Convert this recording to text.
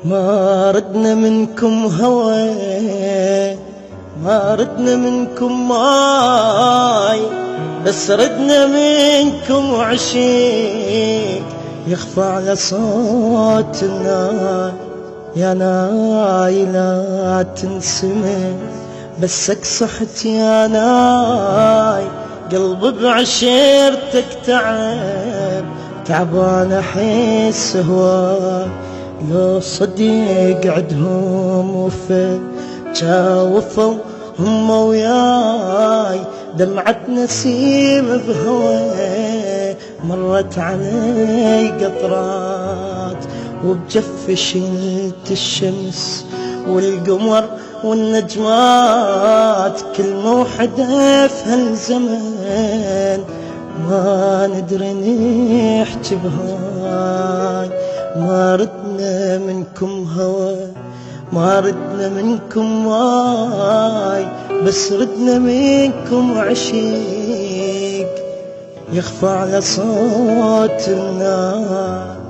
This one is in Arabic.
ما ردنا منكم هوى، ما ردنا منكم ماي، بس ردنا منكم عشيق يخفى على صوت الناي. يا ناي لا تنسمع بس اكسحت يا ناي، قلبي بعشيرتك تعب، تعبان احس هواي. لو صديق عدهم وفا جاوفوا هم وياي، دمعة نسيم بهواي مرت علي قطرات، وبجف شلت الشمس والقمر والنجمات، كل موحدة في هالزمان ما ندري نحكي بهاي. ما ردنا منكم هوى، ما ردنا منكم واي، بس ردنا منكم عشيق يخفى على صوت الناي.